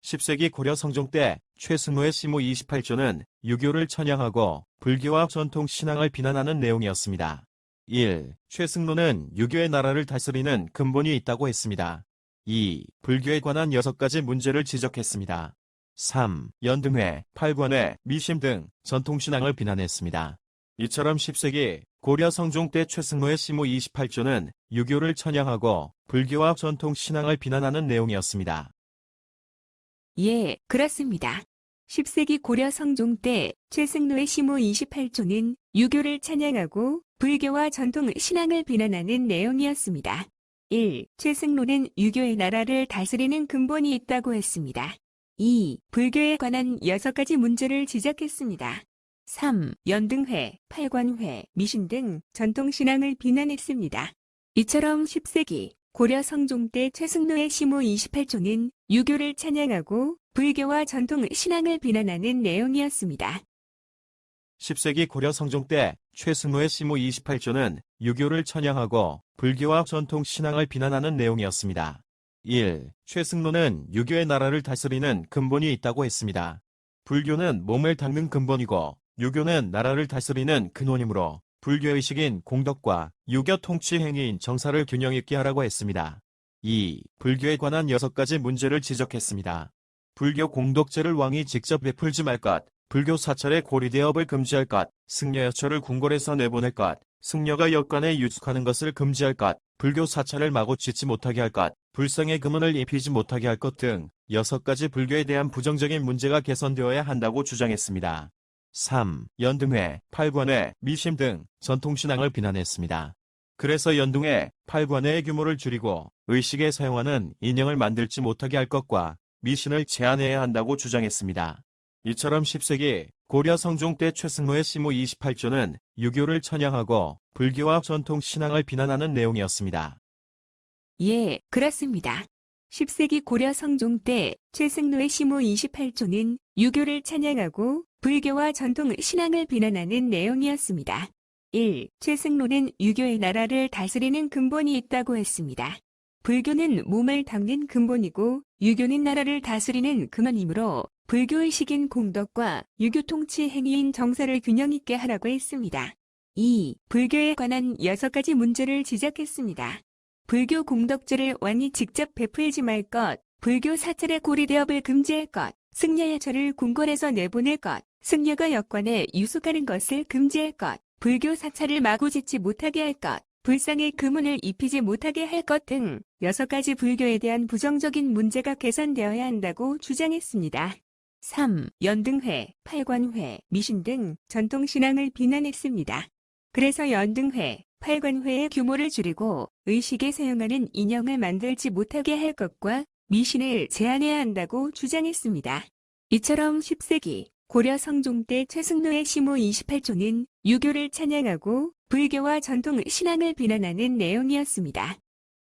10세기 고려 성종 때 최승로의 시모 28조는 유교를 찬양하고 불교와 전통 신앙을 비난하는 내용이었습니다. 1. 최승로는 유교의 나라를 다스리는 근본이 있다고 했습니다. 2. 불교에 관한 6가지 문제를 지적했습니다. 3. 연등회, 팔관회, 미심 등 전통신앙을 비난했습니다. 이처럼 10세기 고려 성종 때 최승로의 시모 28조는 유교를 찬양하고 불교와 전통신앙을 비난하는 내용이었습니다. 예, 그렇습니다. 10세기 고려 성종 때 최승로의 시모 28조는 유교를 찬양하고 불교와 전통 신앙을 비난하는 내용이었습니다. 1. 최승로는 유교의 나라를 다스리는 근본이 있다고 했습니다. 2. 불교에 관한 6가지 문제를 지적했습니다. 3. 연등회, 팔관회, 미신 등 전통 신앙을 비난했습니다. 이처럼 10세기 고려 성종 때 최승로의 시모 28조는 유교를 찬양하고 불교와 전통 신앙을 비난하는 내용이었습니다. 10세기 고려 성종 때 최승로의 시모 28조는 유교를 찬양하고 불교와 전통 신앙을 비난하는 내용이었습니다. 1. 최승로는 유교의 나라를 다스리는 근본이 있다고 했습니다. 불교는 몸을 닦는 근본이고 유교는 나라를 다스리는 근원이므로 불교의식인 공덕과 유교 통치 행위인 정사를 균형 있게 하라고 했습니다. 2. 불교에 관한 6가지 문제를 지적했습니다. 불교 공덕제를 왕이 직접 베풀지 말 것, 불교 사찰의 고리대업을 금지할 것, 승려 여처를 궁궐에서 내보낼 것, 승려가 역관에 유숙하는 것을 금지할 것, 불교 사찰을 마구 짓지 못하게 할 것, 불상의 금은을 입히지 못하게 할 것 등 6가지 불교에 대한 부정적인 문제가 개선되어야 한다고 주장했습니다. 3. 연등회, 팔관회, 미심 등 전통신앙을 비난했습니다. 그래서 연등회, 팔관회의 규모를 줄이고 의식에 사용하는 인형을 만들지 못하게 할 것과 미신을 제한해야 한다고 주장했습니다. 이처럼 10세기 고려 성종 때 최승로의 시모 28조는 유교를 찬양하고 불교와 전통 신앙을 비난하는 내용이었습니다. 예, 그렇습니다. 10세기 고려 성종 때 최승로의 시모 28조는 유교를 찬양하고 불교와 전통 신앙을 비난하는 내용이었습니다. 1. 최승로는 유교의 나라를 다스리는 근본이 있다고 했습니다. 불교는 몸을 닦는 근본이고 유교는 나라를 다스리는 근원이므로 불교의식인 공덕과 유교 통치 행위인 정사를 균형 있게 하라고 했습니다. 2. 불교에 관한 6가지 문제를 지적했습니다. 불교 공덕제를 왕이 직접 베풀지 말 것, 불교 사찰의 고리대업을 금지할 것, 승려여처를 궁궐에서 내보낼 것, 승려가 역관에 유숙하는 것을 금지할 것, 불교 사찰을 마구 짓지 못하게 할 것, 불상의 금은을 입히지 못하게 할 것 등 6가지 불교에 대한 부정적인 문제가 개선되어야 한다고 주장했습니다. 3. 연등회, 팔관회, 미신 등 전통신앙을 비난했습니다. 그래서 연등회, 팔관회의 규모를 줄이고 의식에 사용하는 인형을 만들지 못하게 할 것과 미신을 제한해야 한다고 주장했습니다. 이처럼 10세기 고려 성종 때 최승로의 시모 28조는 유교를 찬양하고 불교와 전통 신앙을 비난하는 내용이었습니다.